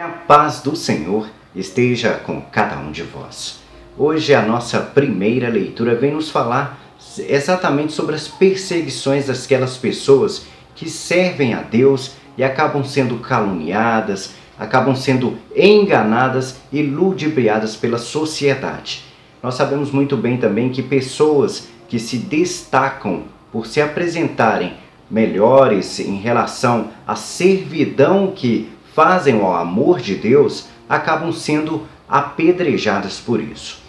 Que a paz do Senhor esteja com cada um de vós. Hoje a nossa primeira leitura vem nos falar exatamente sobre as perseguições daquelas pessoas que servem a Deus e acabam sendo caluniadas, acabam sendo enganadas e ludibriadas pela sociedade. Nós sabemos muito bem também que pessoas que se destacam por se apresentarem melhores em relação à servidão que fazem ao amor de Deus, acabam sendo apedrejadas por isso.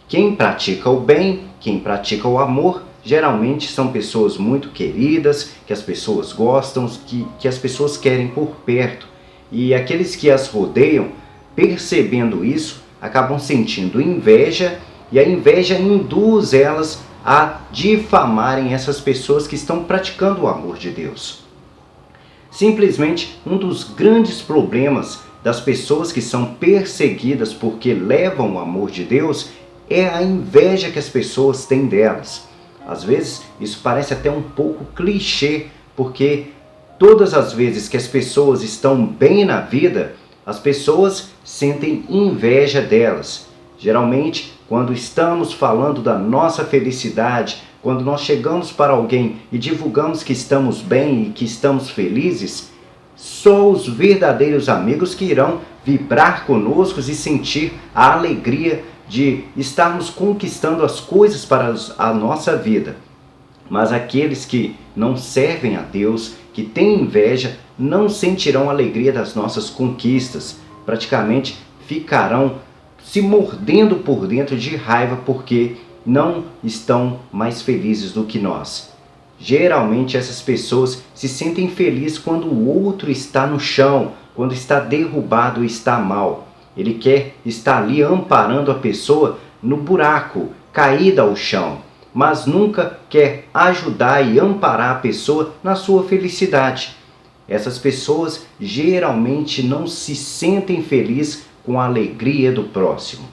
Quem pratica o bem, quem pratica o amor, geralmente são pessoas muito queridas, que as pessoas gostam, que as pessoas querem por perto. E aqueles que as rodeiam, percebendo isso, acabam sentindo inveja, e a inveja induz elas a difamarem essas pessoas que estão praticando o amor de Deus. Simplesmente um dos grandes problemas das pessoas que são perseguidas porque levam o amor de Deus é a inveja que as pessoas têm delas. Às vezes isso parece até um pouco clichê, porque todas as vezes que as pessoas estão bem na vida, as pessoas sentem inveja delas. Geralmente, quando estamos falando da nossa felicidade, quando nós chegamos para alguém e divulgamos que estamos bem e que estamos felizes, só os verdadeiros amigos que irão vibrar conosco e sentir a alegria de estarmos conquistando as coisas para a nossa vida. Mas aqueles que não servem a Deus, que têm inveja, não sentirão a alegria das nossas conquistas. Praticamente ficarão se mordendo por dentro de raiva porque não estão mais felizes do que nós. Geralmente essas pessoas se sentem felizes quando o outro está no chão, quando está derrubado e está mal. Ele quer estar ali amparando a pessoa no buraco, caída ao chão, mas nunca quer ajudar e amparar a pessoa na sua felicidade. Essas pessoas geralmente não se sentem felizes com a alegria do próximo.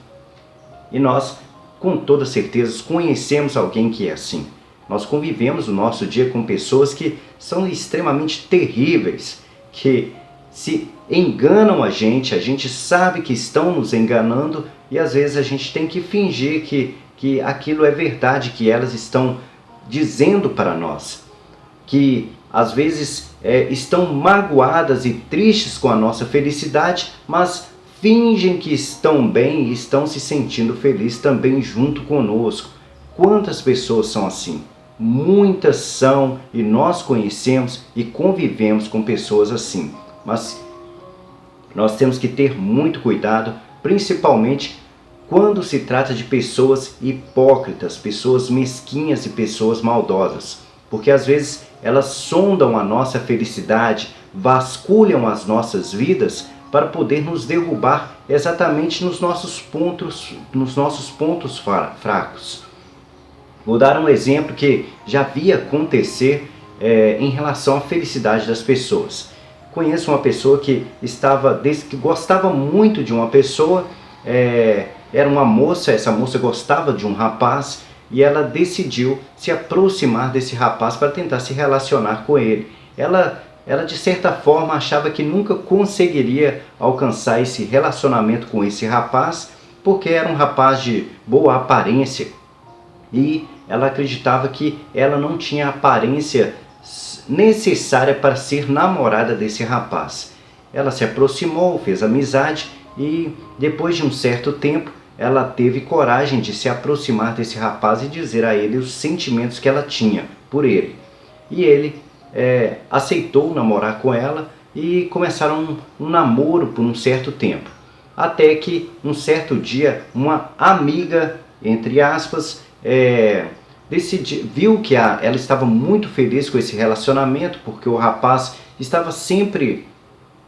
E nós, com toda certeza, conhecemos alguém que é assim. Nós convivemos no nosso dia com pessoas que são extremamente terríveis, que se enganam a gente sabe que estão nos enganando e às vezes a gente tem que fingir que aquilo é verdade, que elas estão dizendo para nós. Que às vezes estão magoadas e tristes com a nossa felicidade, mas fingem que estão bem e estão se sentindo felizes também junto conosco. Quantas pessoas são assim? Muitas são, e nós conhecemos e convivemos com pessoas assim. Mas nós temos que ter muito cuidado, principalmente quando se trata de pessoas hipócritas, pessoas mesquinhas e pessoas maldosas. Porque às vezes elas sondam a nossa felicidade, vasculham as nossas vidas para poder nos derrubar exatamente nos nossos pontos fracos. Vou dar um exemplo que já vi acontecer em relação à felicidade das pessoas. Conheço uma pessoa que gostava muito de uma pessoa, era uma moça, essa moça gostava de um rapaz e ela decidiu se aproximar desse rapaz para tentar se relacionar com ele. Ela de certa forma achava que nunca conseguiria alcançar esse relacionamento com esse rapaz, porque era um rapaz de boa aparência e ela acreditava que ela não tinha a aparência necessária para ser namorada desse rapaz. Ela se aproximou, fez amizade e depois de um certo tempo ela teve coragem de se aproximar desse rapaz e dizer a ele os sentimentos que ela tinha por ele. E ele aceitou namorar com ela e começaram um namoro por um certo tempo. Até que um certo dia uma amiga, entre aspas, viu que ela estava muito feliz com esse relacionamento, porque o rapaz estava sempre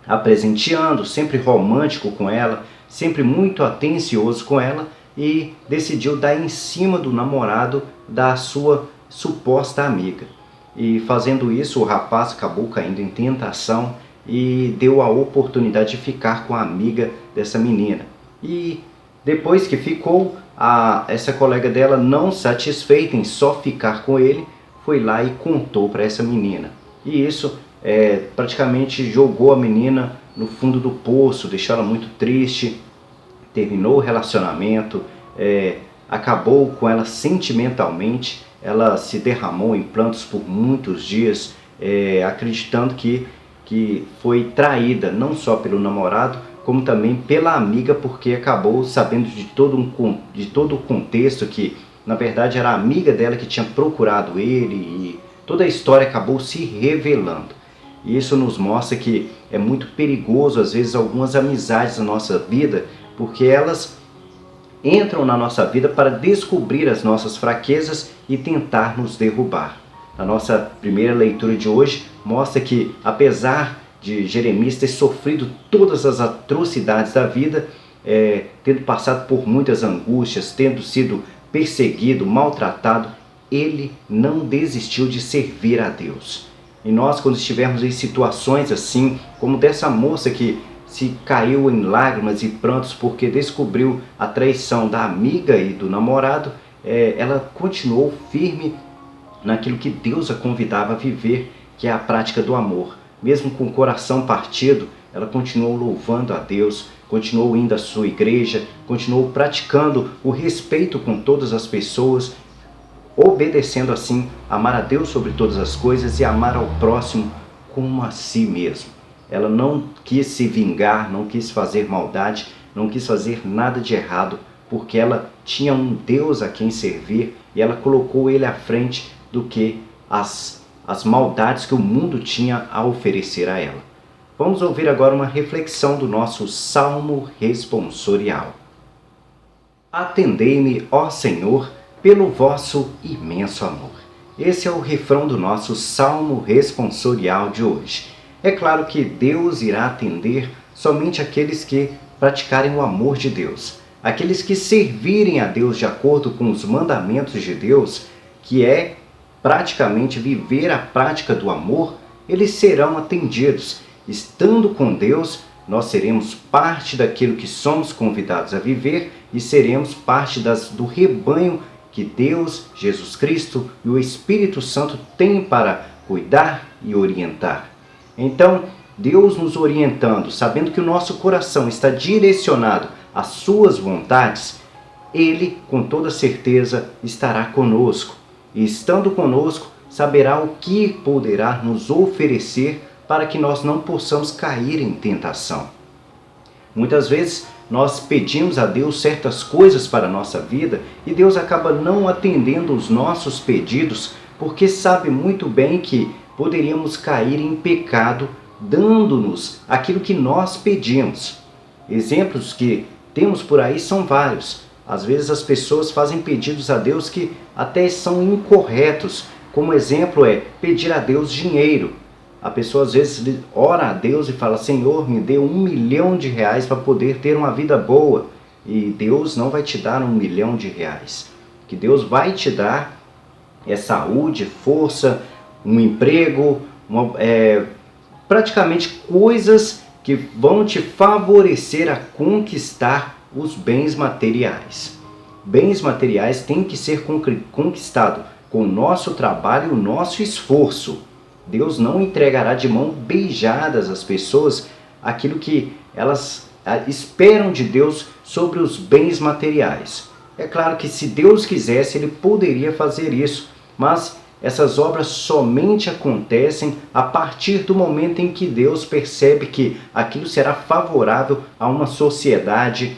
a presenteando, sempre romântico com ela, sempre muito atencioso com ela, e decidiu dar em cima do namorado da sua suposta amiga. E fazendo isso, o rapaz acabou caindo em tentação e deu a oportunidade de ficar com a amiga dessa menina. E depois que ficou, essa colega dela, não satisfeita em só ficar com ele, foi lá e contou para essa menina. E isso praticamente jogou a menina no fundo do poço, deixou ela muito triste, terminou o relacionamento, acabou com ela sentimentalmente, ela se derramou em prantos por muitos dias, acreditando que foi traída não só pelo namorado, como também pela amiga, porque acabou sabendo de todo o contexto que, na verdade, era a amiga dela que tinha procurado ele e toda a história acabou se revelando. E isso nos mostra que é muito perigoso, às vezes, algumas amizades na nossa vida, porque elas entram na nossa vida para descobrir as nossas fraquezas e tentar nos derrubar. A nossa primeira leitura de hoje mostra que, apesar de Jeremias ter sofrido todas as atrocidades da vida, tendo passado por muitas angústias, tendo sido perseguido, maltratado, ele não desistiu de servir a Deus. E nós, quando estivermos em situações assim, como dessa moça que se caiu em lágrimas e prantos porque descobriu a traição da amiga e do namorado, ela continuou firme naquilo que Deus a convidava a viver, que é a prática do amor. Mesmo com o coração partido, ela continuou louvando a Deus, continuou indo à sua igreja, continuou praticando o respeito com todas as pessoas, obedecendo assim, amar a Deus sobre todas as coisas e amar ao próximo como a si mesmo. Ela não quis se vingar, não quis fazer maldade, não quis fazer nada de errado, porque ela tinha um Deus a quem servir e ela colocou ele à frente do que as maldades que o mundo tinha a oferecer a ela. Vamos ouvir agora uma reflexão do nosso Salmo responsorial. Atendei-me, ó Senhor, pelo vosso imenso amor. Esse é o refrão do nosso Salmo responsorial de hoje. É claro que Deus irá atender somente aqueles que praticarem o amor de Deus, aqueles que servirem a Deus de acordo com os mandamentos de Deus, que é praticamente viver a prática do amor, eles serão atendidos. Estando com Deus, nós seremos parte daquilo que somos convidados a viver e seremos parte do rebanho que Deus, Jesus Cristo e o Espírito Santo têm para cuidar e orientar. Então, Deus nos orientando, sabendo que o nosso coração está direcionado às suas vontades, Ele, com toda certeza, estará conosco. E estando conosco, saberá o que poderá nos oferecer para que nós não possamos cair em tentação. Muitas vezes nós pedimos a Deus certas coisas para a nossa vida e Deus acaba não atendendo os nossos pedidos porque sabe muito bem que poderíamos cair em pecado dando-nos aquilo que nós pedimos. Exemplos que temos por aí são vários. Às vezes as pessoas fazem pedidos a Deus que até são incorretos. Como exemplo pedir a Deus dinheiro. A pessoa às vezes ora a Deus e fala: Senhor, me dê R$1 milhão para poder ter uma vida boa. E Deus não vai te dar R$1 milhão. Que Deus vai te dar é saúde, força, um emprego, praticamente coisas que vão te favorecer a conquistar os bens materiais. Bens materiais têm que ser conquistados com o nosso trabalho e o nosso esforço. Deus não entregará de mão beijadas às pessoas aquilo que elas esperam de Deus sobre os bens materiais. É claro que se Deus quisesse, Ele poderia fazer isso, mas essas obras somente acontecem a partir do momento em que Deus percebe que aquilo será favorável a uma sociedade,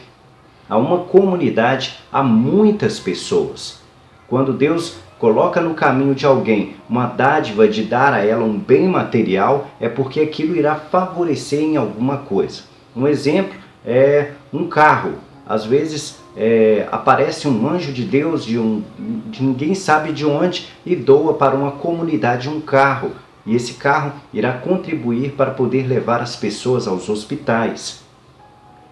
a uma comunidade, a muitas pessoas. Quando Deus coloca no caminho de alguém uma dádiva de dar a ela um bem material, é porque aquilo irá favorecer em alguma coisa. Um exemplo é um carro. Às vezes aparece um anjo de Deus, de ninguém sabe de onde, e doa para uma comunidade um carro. E esse carro irá contribuir para poder levar as pessoas aos hospitais.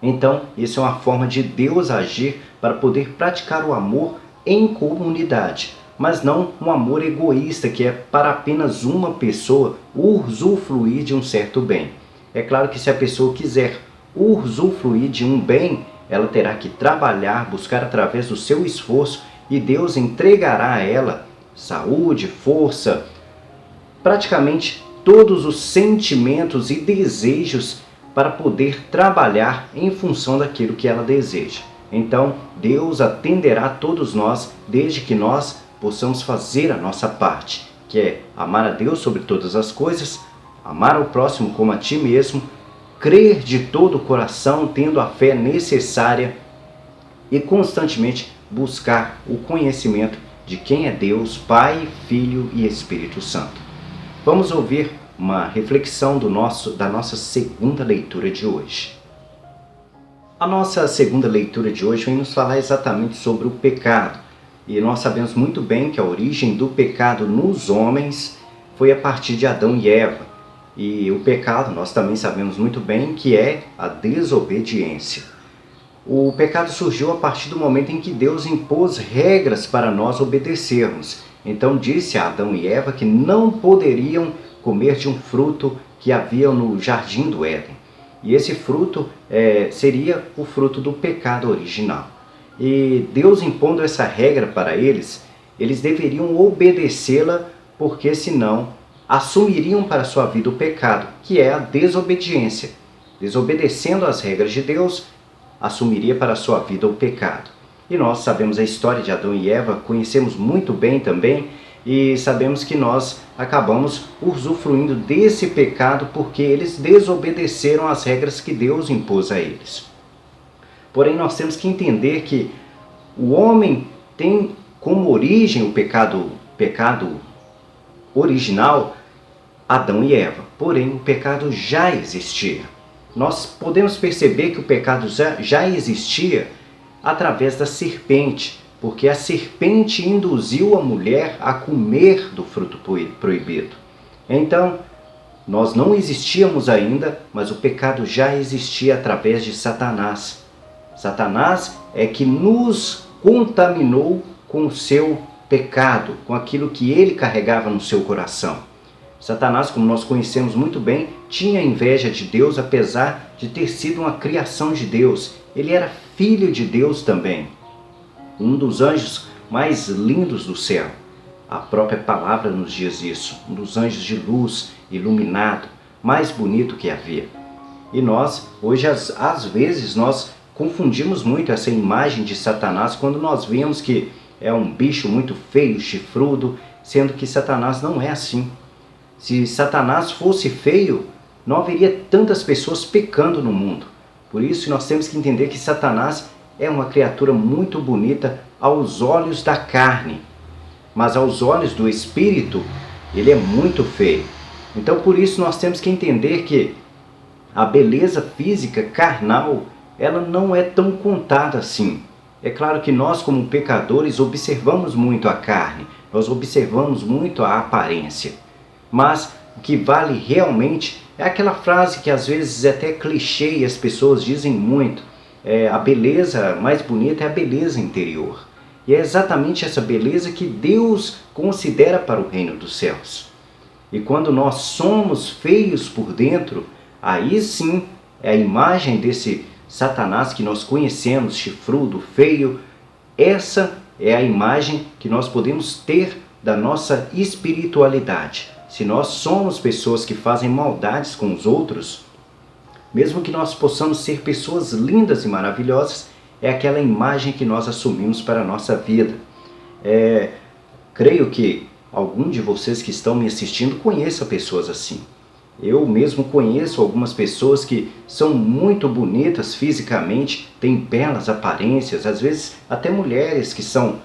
Então, isso é uma forma de Deus agir para poder praticar o amor em comunidade. Mas não um amor egoísta que é para apenas uma pessoa usufruir de um certo bem. É claro que se a pessoa quiser usufruir de um bem, ela terá que trabalhar, buscar através do seu esforço e Deus entregará a ela saúde, força, praticamente todos os sentimentos e desejos para poder trabalhar em função daquilo que ela deseja. Então, Deus atenderá a todos nós, desde que nós possamos fazer a nossa parte, que é amar a Deus sobre todas as coisas, amar ao próximo como a ti mesmo, crer de todo o coração, tendo a fé necessária e constantemente buscar o conhecimento de quem é Deus, Pai, Filho e Espírito Santo. Vamos ouvir uma reflexão da nossa segunda leitura de hoje. A nossa segunda leitura de hoje vem nos falar exatamente sobre o pecado. E nós sabemos muito bem que a origem do pecado nos homens foi a partir de Adão e Eva. E o pecado, nós também sabemos muito bem que é a desobediência. O pecado surgiu a partir do momento em que Deus impôs regras para nós obedecermos. Então disse a Adão e Eva que não poderiam comer de um fruto que havia no jardim do Éden. E esse fruto seria o fruto do pecado original. E Deus impondo essa regra para eles, eles deveriam obedecê-la, porque senão assumiriam para sua vida o pecado, que é a desobediência. Desobedecendo às regras de Deus, assumiria para sua vida o pecado. E nós sabemos a história de Adão e Eva, conhecemos muito bem também, e sabemos que nós acabamos usufruindo desse pecado porque eles desobedeceram às regras que Deus impôs a eles. Porém, nós temos que entender que o homem tem como origem o pecado original, Adão e Eva. Porém, o pecado já existia. Nós podemos perceber que o pecado já existia através da serpente, porque a serpente induziu a mulher a comer do fruto proibido. Então, nós não existíamos ainda, mas o pecado já existia através de Satanás. Satanás é que nos contaminou com o seu pecado, com aquilo que ele carregava no seu coração. Satanás, como nós conhecemos muito bem, tinha inveja de Deus, apesar de ter sido uma criação de Deus. Ele era filho de Deus também, um dos anjos mais lindos do céu. A própria palavra nos diz isso, um dos anjos de luz, iluminado, mais bonito que havia. E nós, hoje, às vezes, nós confundimos muito essa imagem de Satanás quando nós vemos que é um bicho muito feio, chifrudo, sendo que Satanás não é assim. Se Satanás fosse feio, não haveria tantas pessoas pecando no mundo. Por isso nós temos que entender que Satanás é uma criatura muito bonita aos olhos da carne, mas aos olhos do Espírito ele é muito feio. Então por isso nós temos que entender que a beleza física carnal, ela não é tão contada assim. É claro que nós, como pecadores, observamos muito a carne, nós observamos muito a aparência. Mas o que vale realmente é aquela frase que às vezes é até clichê e as pessoas dizem muito. A beleza mais bonita é a beleza interior. E é exatamente essa beleza que Deus considera para o reino dos céus. E quando nós somos feios por dentro, aí sim é a imagem desse Satanás que nós conhecemos, chifrudo, feio. Essa é a imagem que nós podemos ter da nossa espiritualidade. Se nós somos pessoas que fazem maldades com os outros, mesmo que nós possamos ser pessoas lindas e maravilhosas, é aquela imagem que nós assumimos para a nossa vida. Creio que algum de vocês que estão me assistindo conheça pessoas assim. Eu mesmo conheço algumas pessoas que são muito bonitas fisicamente, têm belas aparências, às vezes até mulheres que são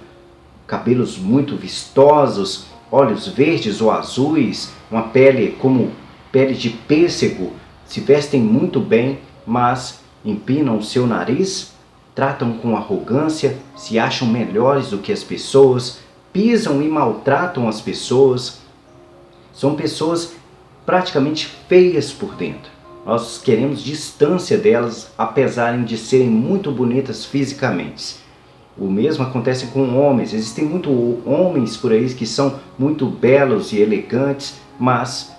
cabelos muito vistosos, olhos verdes ou azuis, uma pele como pele de pêssego, se vestem muito bem, mas empinam o seu nariz, tratam com arrogância, se acham melhores do que as pessoas, pisam e maltratam as pessoas. São pessoas praticamente feias por dentro. Nós queremos distância delas, apesar de serem muito bonitas fisicamente. O mesmo acontece com homens. Existem muitos homens por aí que são muito belos e elegantes, mas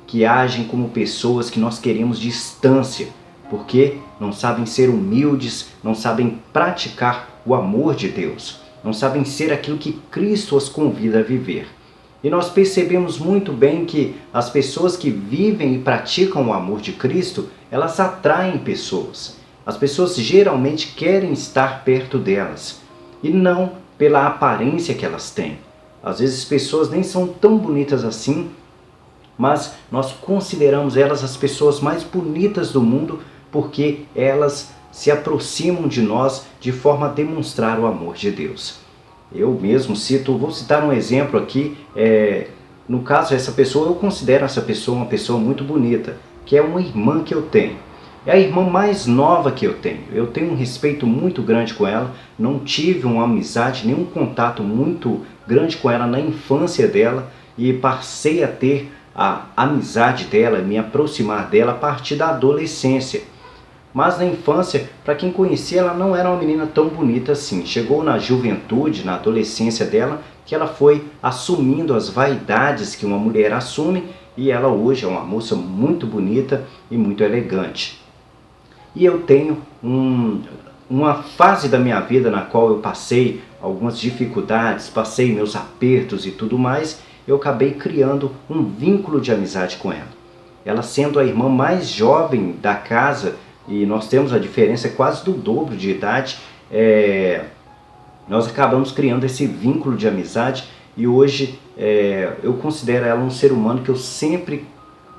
que agem como pessoas que nós queremos distância, porque não sabem ser humildes, não sabem praticar o amor de Deus, não sabem ser aquilo que Cristo os convida a viver. E nós percebemos muito bem que as pessoas que vivem e praticam o amor de Cristo, elas atraem pessoas. As pessoas geralmente querem estar perto delas, e não pela aparência que elas têm. Às vezes pessoas nem são tão bonitas assim, mas nós consideramos elas as pessoas mais bonitas do mundo porque elas se aproximam de nós de forma a demonstrar o amor de Deus. Eu mesmo vou citar um exemplo aqui, no caso essa pessoa, eu considero essa pessoa uma pessoa muito bonita, que é uma irmã que eu tenho. É a irmã mais nova que eu tenho. Eu tenho um respeito muito grande com ela, não tive uma amizade, nenhum contato muito grande com ela na infância dela e passei a ter a amizade dela, me aproximar dela a partir da adolescência. Mas na infância, para quem conhecia, ela não era uma menina tão bonita assim. Chegou na juventude, na adolescência dela, que ela foi assumindo as vaidades que uma mulher assume e ela hoje é uma moça muito bonita e muito elegante. E eu tenho uma fase da minha vida na qual eu passei algumas dificuldades, passei meus apertos e tudo mais, eu acabei criando um vínculo de amizade com ela. Ela sendo a irmã mais jovem da casa, e nós temos a diferença quase do dobro de idade, nós acabamos criando esse vínculo de amizade e hoje eu considero ela um ser humano que eu sempre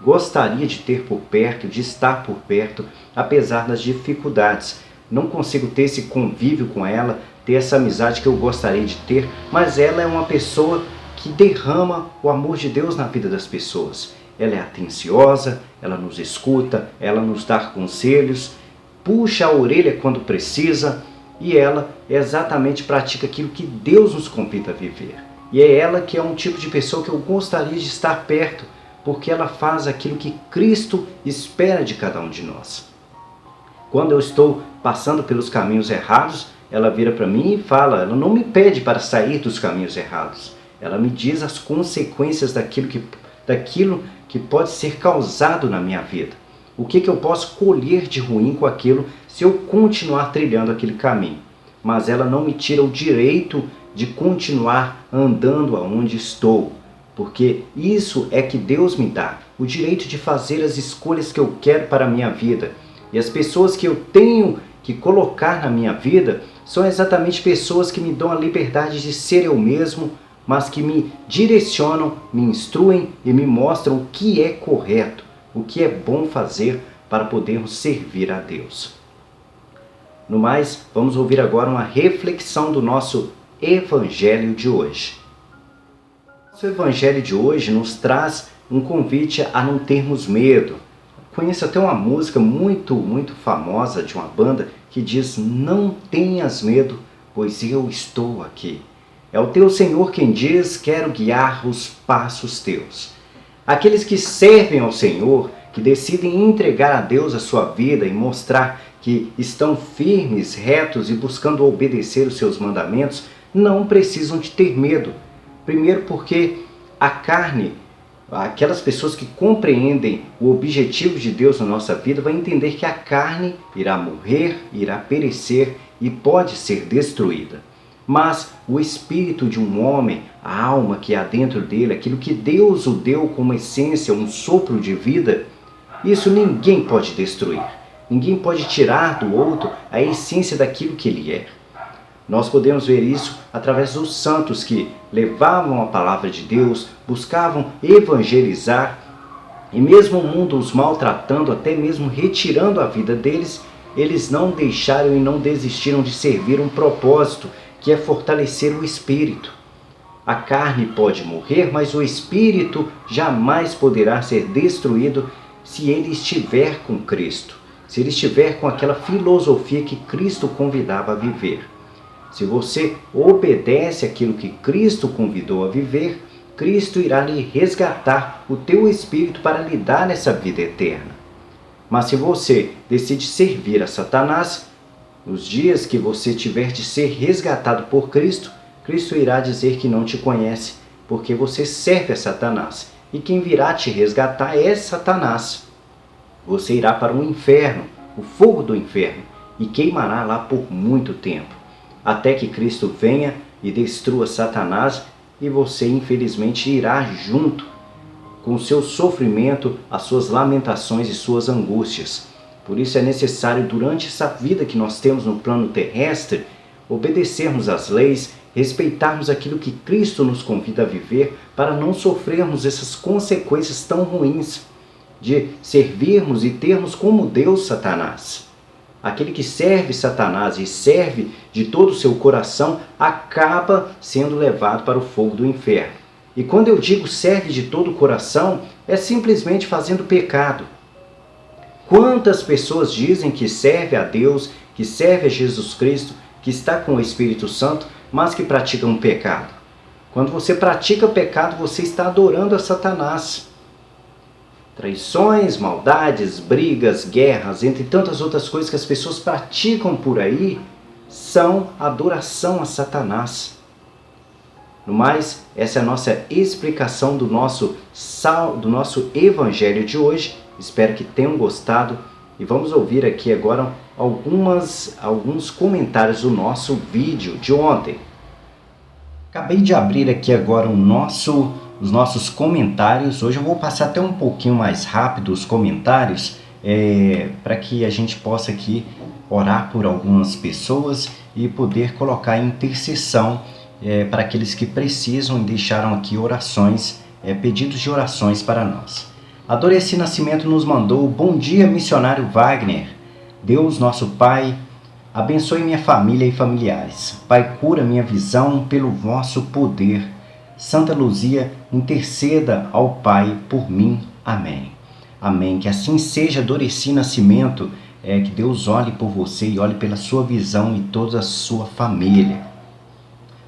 gostaria de ter por perto, de estar por perto, apesar das dificuldades. Não consigo ter esse convívio com ela, ter essa amizade que eu gostaria de ter, mas ela é uma pessoa que derrama o amor de Deus na vida das pessoas. Ela é atenciosa, ela nos escuta, ela nos dá conselhos, puxa a orelha quando precisa e ela exatamente pratica aquilo que Deus nos convida a viver. E é ela que é um tipo de pessoa que eu gostaria de estar perto, porque ela faz aquilo que Cristo espera de cada um de nós. Quando eu estou passando pelos caminhos errados, ela vira para mim e fala, ela não me pede para sair dos caminhos errados. Ela me diz as consequências daquilo que pode ser causado na minha vida. O que eu posso colher de ruim com aquilo se eu continuar trilhando aquele caminho. Mas ela não me tira o direito de continuar andando aonde estou. Porque isso é que Deus me dá, o direito de fazer as escolhas que eu quero para a minha vida. E as pessoas que eu tenho que colocar na minha vida são exatamente pessoas que me dão a liberdade de ser eu mesmo, mas que me direcionam, me instruem e me mostram o que é correto, o que é bom fazer para podermos servir a Deus. No mais, vamos ouvir agora uma reflexão do nosso Evangelho de hoje. O Evangelho de hoje nos traz um convite a não termos medo. Conheço até uma música muito famosa de uma banda que diz: não tenhas medo, pois eu estou aqui. É o teu Senhor quem diz: quero guiar os passos teus. Aqueles que servem ao Senhor, que decidem entregar a Deus a sua vida e mostrar que estão firmes, retos e buscando obedecer os seus mandamentos, não precisam de ter medo. Primeiro porque a carne, aquelas pessoas que compreendem o objetivo de Deus na nossa vida, vão entender que a carne irá morrer, irá perecer e pode ser destruída. Mas o espírito de um homem, a alma que há dentro dele, aquilo que Deus o deu como essência, um sopro de vida, isso ninguém pode destruir. Ninguém pode tirar do outro a essência daquilo que ele é. Nós podemos ver isso através dos santos que levavam a palavra de Deus, buscavam evangelizar, e mesmo o mundo os maltratando, até mesmo retirando a vida deles, eles não deixaram e não desistiram de servir um propósito, que é fortalecer o espírito. A carne pode morrer, mas o espírito jamais poderá ser destruído se ele estiver com Cristo, se ele estiver com aquela filosofia que Cristo convidava a viver. Se você obedece aquilo que Cristo convidou a viver, Cristo irá lhe resgatar o teu espírito para lhe dar essa vida eterna. Mas se você decide servir a Satanás, nos dias que você tiver de ser resgatado por Cristo, Cristo irá dizer que não te conhece, porque você serve a Satanás. E quem virá te resgatar é Satanás. Você irá para o inferno, o fogo do inferno, e queimará lá por muito tempo, até que Cristo venha e destrua Satanás, e você infelizmente irá junto com o seu sofrimento, as suas lamentações e suas angústias. Por isso é necessário, durante essa vida que nós temos no plano terrestre, obedecermos às leis, respeitarmos aquilo que Cristo nos convida a viver, para não sofrermos essas consequências tão ruins de servirmos e termos como Deus Satanás. Aquele que serve Satanás e serve de todo o seu coração acaba sendo levado para o fogo do inferno. E quando eu digo serve de todo o coração, é simplesmente fazendo pecado. Quantas pessoas dizem que serve a Deus, que serve a Jesus Cristo, que está com o Espírito Santo, mas que praticam um pecado? Quando você pratica pecado, você está adorando a Satanás. Traições, maldades, brigas, guerras, entre tantas outras coisas que as pessoas praticam por aí, são adoração a Satanás. No mais, essa é a nossa explicação do nosso evangelho de hoje. Espero que tenham gostado e vamos ouvir aqui agora alguns comentários do nosso vídeo de ontem. Acabei de abrir aqui agora os nossos comentários. Hoje eu vou passar até um pouquinho mais rápido os comentários, para que a gente possa aqui orar por algumas pessoas e poder colocar em intercessão para aqueles que precisam e deixaram aqui orações, pedidos de orações para nós. A Doreci Nascimento nos mandou: bom dia, missionário Wagner. Deus, nosso Pai, abençoe minha família e familiares. Pai, cura minha visão pelo vosso poder. Santa Luzia, interceda ao Pai por mim. Amém. Amém. Que assim seja, Doreci Nascimento. Que Deus olhe por você e olhe pela sua visão e toda a sua família.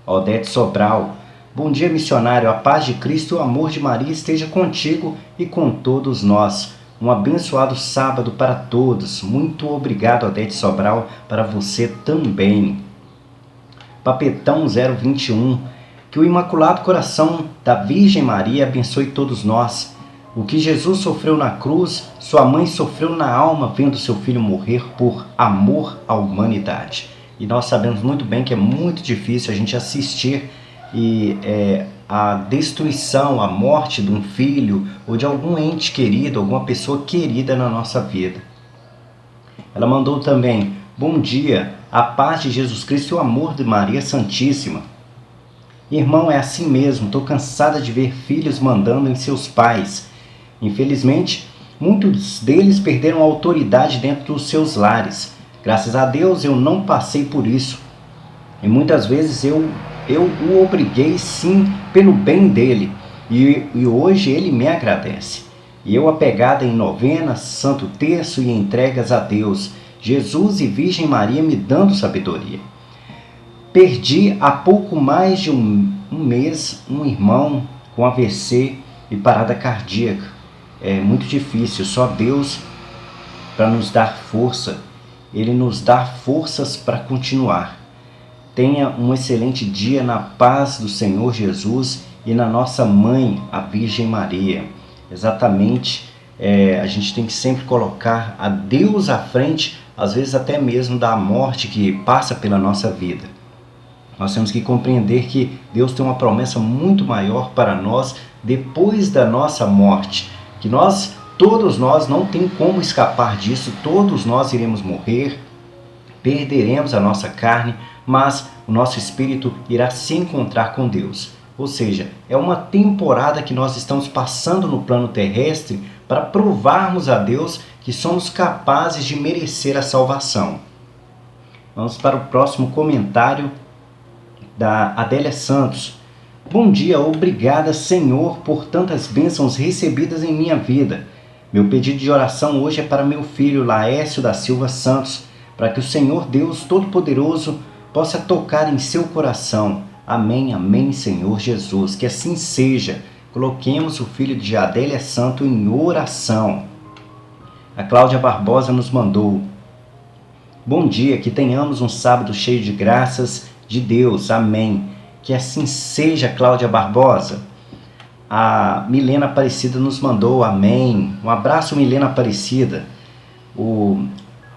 Odete Sobral: bom dia, missionário. A paz de Cristo e o amor de Maria esteja contigo e com todos nós. Um abençoado sábado para todos. Muito obrigado, Odete Sobral, para você também. Papetão 021: que o Imaculado Coração da Virgem Maria abençoe todos nós. O que Jesus sofreu na cruz, sua mãe sofreu na alma vendo seu filho morrer por amor à humanidade. E nós sabemos muito bem que é muito difícil a gente assistir a destruição, a morte de um filho ou de algum ente querido, alguma pessoa querida na nossa vida. Ela mandou também: bom dia, a paz de Jesus Cristo e o amor de Maria Santíssima. Irmão, é assim mesmo, estou cansada de ver filhos mandando em seus pais. Infelizmente, muitos deles perderam a autoridade dentro dos seus lares. Graças a Deus eu não passei por isso. E muitas vezes eu o obriguei sim pelo bem dele. E hoje ele me agradece. E eu apegada em novenas, santo terço e entregas a Deus, Jesus e Virgem Maria me dando sabedoria. Perdi há pouco mais de um mês um irmão com AVC e parada cardíaca. É muito difícil, só Deus para nos dar força. Ele nos dá forças para continuar. Tenha um excelente dia na paz do Senhor Jesus e na nossa mãe, a Virgem Maria. Exatamente, a gente tem que sempre colocar a Deus à frente, às vezes até mesmo da morte que passa pela nossa vida. Nós temos que compreender que Deus tem uma promessa muito maior para nós depois da nossa morte, que todos nós não tem como escapar disso, todos nós iremos morrer, perderemos a nossa carne, mas o nosso espírito irá se encontrar com Deus. Ou seja, é uma temporada que nós estamos passando no plano terrestre para provarmos a Deus que somos capazes de merecer a salvação. Vamos para o próximo comentário da Adélia Santos. Bom dia, obrigada, Senhor, por tantas bênçãos recebidas em minha vida. Meu pedido de oração hoje é para meu filho Laércio da Silva Santos, para que o Senhor Deus Todo-Poderoso possa tocar em seu coração. Amém, amém, Senhor Jesus. Que assim seja. Coloquemos o filho de Adélia Santos em oração. A Cláudia Barbosa nos mandou: bom dia, que tenhamos um sábado cheio de graças de Deus. Amém. Que assim seja, Cláudia Barbosa. A Milena Aparecida nos mandou: amém. Um abraço, Milena Aparecida. O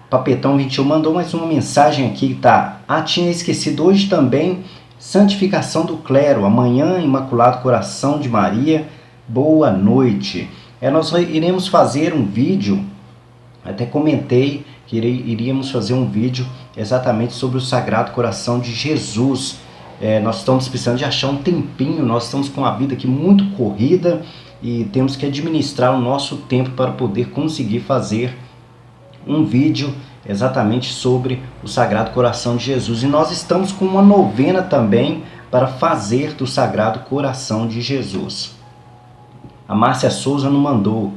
Papetão 21 mandou mais uma mensagem aqui, tá? Tinha esquecido hoje também santificação do clero. Amanhã, Imaculado Coração de Maria. Boa noite. Nós iremos fazer um vídeo Até comentei que iríamos fazer um vídeo exatamente sobre o Sagrado Coração de Jesus. Nós estamos precisando de achar um tempinho, nós estamos com uma vida aqui muito corrida e temos que administrar o nosso tempo para poder conseguir fazer um vídeo exatamente sobre o Sagrado Coração de Jesus. E nós estamos com uma novena também para fazer do Sagrado Coração de Jesus. A Márcia Souza nos mandou: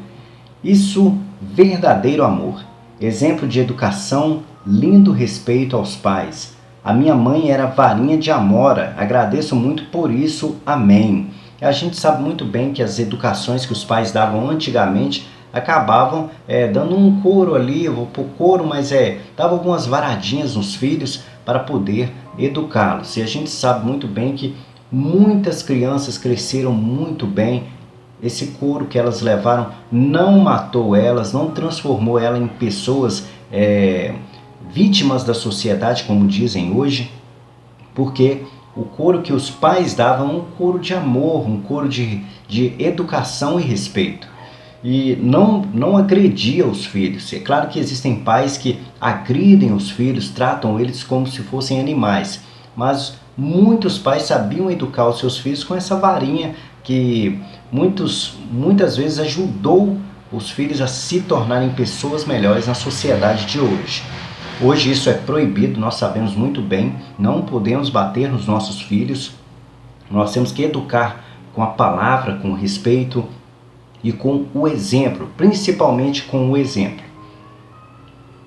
isso, verdadeiro amor, exemplo de educação, lindo respeito aos pais. A minha mãe era varinha de amora, agradeço muito por isso, amém. A gente sabe muito bem que as educações que os pais davam antigamente acabavam dando um couro ali, mas dava algumas varadinhas nos filhos para poder educá-los. E a gente sabe muito bem que muitas crianças cresceram muito bem. Esse couro que elas levaram não matou elas, não transformou elas em pessoas vítimas da sociedade, como dizem hoje, porque o couro que os pais davam é um couro de amor, um couro de educação e respeito. E não agredia os filhos. É claro que existem pais que agridem os filhos, tratam eles como se fossem animais, mas muitos pais sabiam educar os seus filhos com essa varinha que muitas vezes ajudou os filhos a se tornarem pessoas melhores na sociedade de hoje. Hoje isso é proibido, nós sabemos muito bem, não podemos bater nos nossos filhos, nós temos que educar com a palavra, com respeito e com o exemplo, principalmente com o exemplo.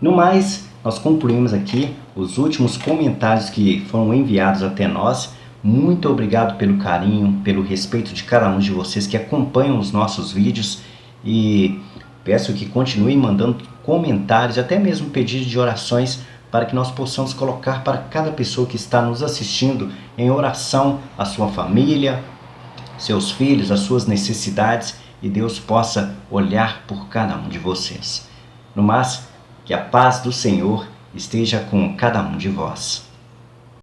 No mais, nós concluímos aqui os últimos comentários que foram enviados até nós. Muito obrigado pelo carinho, pelo respeito de cada um de vocês que acompanham os nossos vídeos e peço que continuem mandando comentários, até mesmo pedidos de orações para que nós possamos colocar para cada pessoa que está nos assistindo em oração a sua família, seus filhos, as suas necessidades e Deus possa olhar por cada um de vocês. No mais, que a paz do Senhor esteja com cada um de vós.